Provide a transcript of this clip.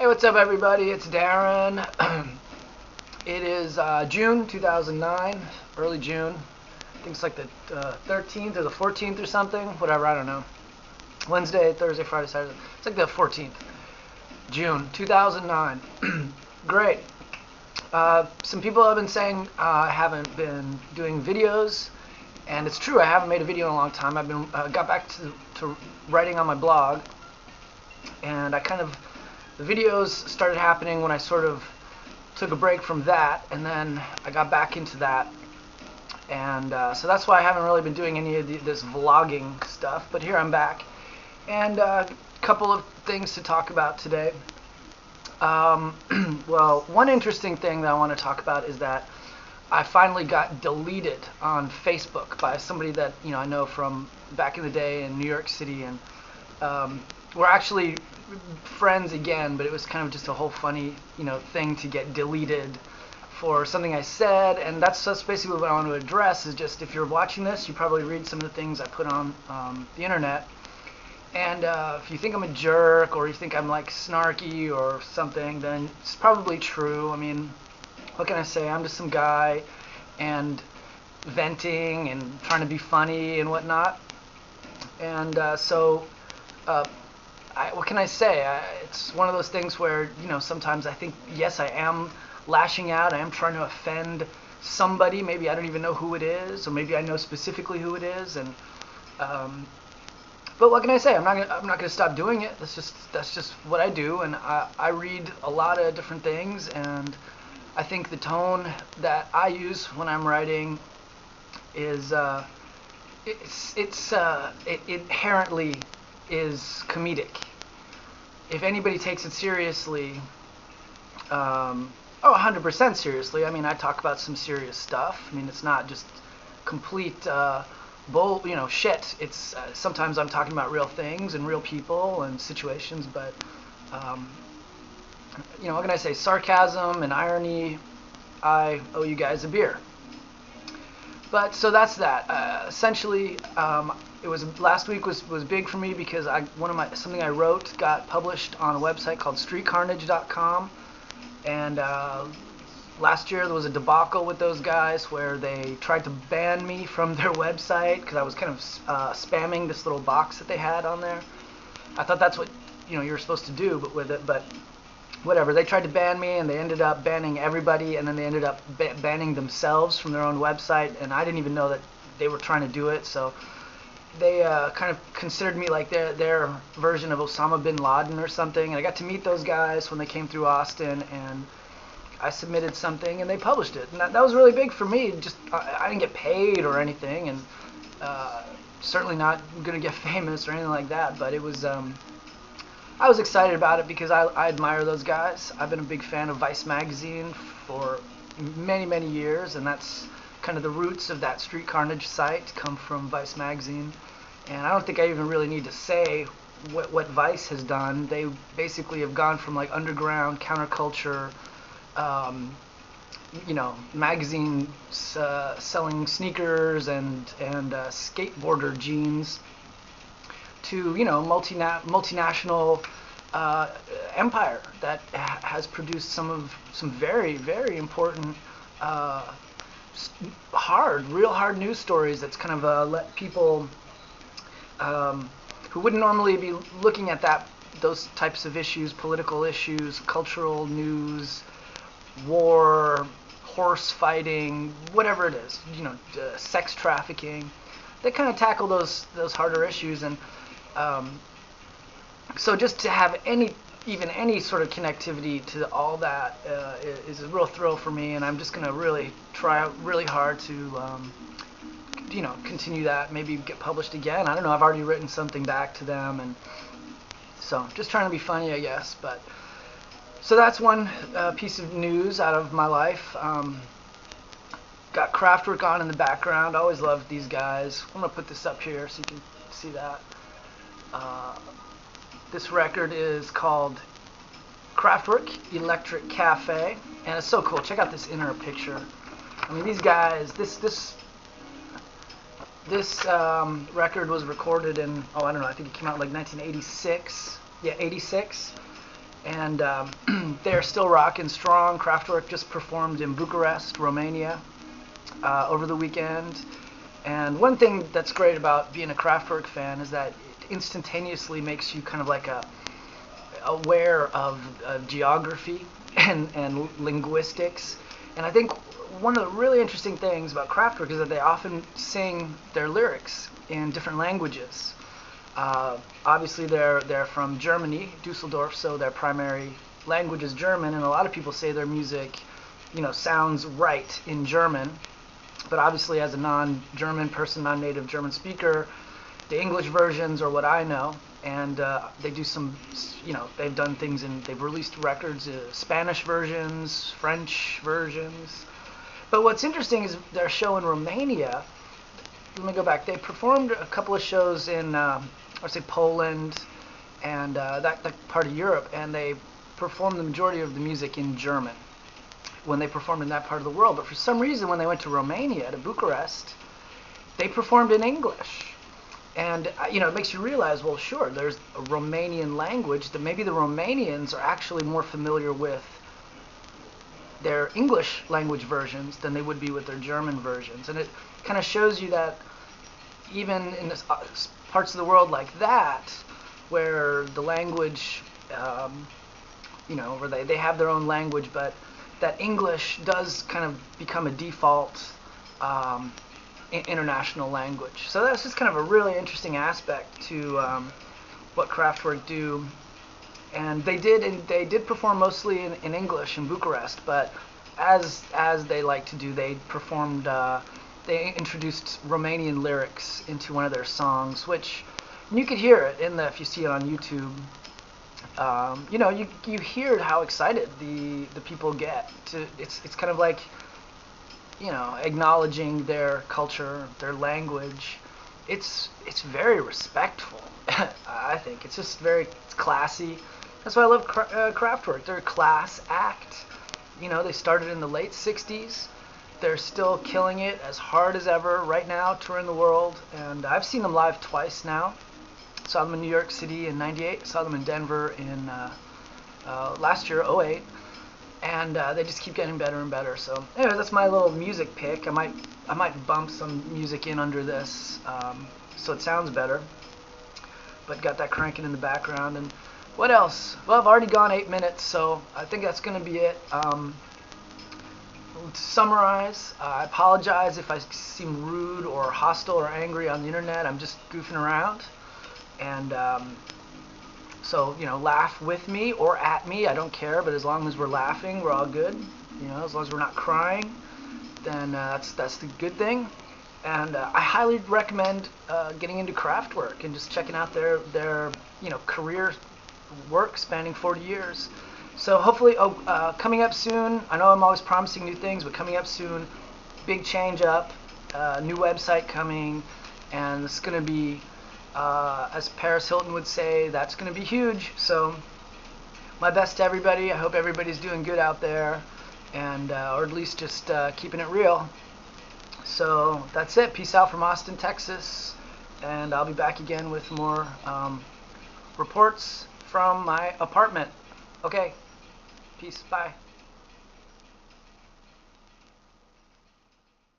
Hey, what's up, everybody? It's Darren. It is June 2009, early June. I think it's like the 13th or the 14th or something. Whatever, I don't know. Wednesday, Thursday, Friday, Saturday. It's like the 14th. June 2009. Great. Some people have been saying I haven't been doing videos, and it's true. I haven't made a video in a long time. I've been got back to writing on my blog, and the videos started happening when I sort of took a break from that, and then I got back into that, and so that's why I haven't really been doing any of this vlogging stuff, but here I'm back, and a couple of things to talk about today. Well, one interesting thing that I want to talk about is that I finally got deleted on Facebook by somebody that I know from back in the day in New York City, and we're actually friends again, but it was kind of just a whole funny thing to get deleted for something I said, and that's basically what I want to address. Is just, if you're watching this, you probably read some of the things I put on the internet, and if you think I'm a jerk or you think I'm like snarky or something, then it's probably true. I mean, what can I say? I'm just some guy and venting and trying to be funny and whatnot, and what can I say? It's one of those things where, sometimes I think, yes, I am lashing out. I am trying to offend somebody. Maybe I don't even know who it is, or maybe I know specifically who it is. And but what can I say? I'm not gonna stop doing it. That's just what I do. And I read a lot of different things, and I think the tone that I use when I'm writing is it inherently is comedic. If anybody takes it seriously, 100% seriously, I mean, I talk about some serious stuff. I mean, it's not just complete shit. It's sometimes I'm talking about real things and real people and situations, but what can I say? Sarcasm and irony, I owe you guys a beer. But so that's that. Essentially, it was last week was big for me because something I wrote got published on a website called StreetCarnage.com, and last year there was a debacle with those guys where they tried to ban me from their website because I was kind of spamming this little box that they had on there. I thought that's what you were supposed to do, but whatever. They tried to ban me, and they ended up banning everybody, and then they ended up banning themselves from their own website, and I didn't even know that they were trying to do it. So they kind of considered me like their version of Osama bin Laden or something, and I got to meet those guys when they came through Austin, and I submitted something, and they published it, and that was really big for me. Just I didn't get paid or anything, and certainly not going to get famous or anything like that, but it was I was excited about it because I admire those guys. I've been a big fan of Vice Magazine for many, many years, and that's kind of the roots of that Street Carnage site come from Vice Magazine. And I don't think I even really need to say what Vice has done. They basically have gone from like underground counterculture, magazine selling sneakers and skateboarder jeans to multinational empire that has produced some very, very important real hard news stories that's kind of let people who wouldn't normally be looking at those types of issues, political issues, cultural news, war, horse fighting, whatever it is, sex trafficking. They kind of tackle those harder issues, and so just to have even any sort of connectivity to all that is a real thrill for me, and I'm just going to really try really hard to continue that, maybe get published again. I don't know, I've already written something back to them, and so just trying to be funny, I guess. But so that's one piece of news out of my life. Got Kraftwerk on in the background. I always loved these guys. I'm going to put this up here so you can see that. This record is called Kraftwerk Electric Cafe, and it's so cool. Check out this inner picture. I mean, these guys, this record was recorded in, I don't know, I think it came out in like 1986. Yeah, 86. and they're still rocking strong. Kraftwerk just performed in Bucharest, Romania, over the weekend. And one thing that's great about being a Kraftwerk fan is that it instantaneously makes you kind of like aware of geography and linguistics. And I think one of the really interesting things about Kraftwerk is that they often sing their lyrics in different languages. Obviously, they're from Germany, Dusseldorf, so their primary language is German, and a lot of people say their music, sounds right in German. But obviously, as a non-German person, non-native German speaker, the English versions are what I know, and they do some, they've done things they've released records, Spanish versions, French versions. But what's interesting is their show in Romania. Let me go back. They performed a couple of shows in, let's say, Poland and that part of Europe, and they performed the majority of the music in German when they performed in that part of the world. But for some reason, when they went to Romania, to Bucharest, they performed in English. And, it makes you realize, well, sure, there's a Romanian language that maybe the Romanians are actually more familiar with their English language versions than they would be with their German versions. And it kind of shows you that even in parts of the world like that, where the language, where they have their own language, but that English does kind of become a default international language. So that's just kind of a really interesting aspect to what Kraftwerk do. And they did perform mostly in English in Bucharest, but as they like to do, they performed. They introduced Romanian lyrics into one of their songs, which you could hear it if you see it on YouTube. You hear how excited the people get. It's kind of like, acknowledging their culture, their language. It's very respectful. I think it's just it's classy. That's why I love Kraftwerk. They're a class act. They started in the late 60s. They're still killing it as hard as ever right now, touring the world. And I've seen them live twice now. Saw them in New York City in '98. Saw them in Denver in last year, '08. And they just keep getting better and better. So anyway, that's my little music pick. I might bump some music in under this so it sounds better. But got that cranking in the background. And what else? Well, I've already gone 8 minutes, so I think that's going to be it. To summarize, I apologize if I seem rude or hostile or angry on the internet. I'm just goofing around. And so, laugh with me or at me. I don't care, but as long as we're laughing, we're all good. As long as we're not crying, then that's the good thing. And I highly recommend getting into Kraftwerk and just checking out their career work spanning 40 years. So hopefully, coming up soon, I know I'm always promising new things, but coming up soon, big change up, new website coming, and it's going to be, as Paris Hilton would say, that's going to be huge. So my best to everybody. I hope everybody's doing good out there, and or at least just keeping it real. So that's it. Peace out from Austin, Texas, and I'll be back again with more reports from my apartment. Okay, peace, bye.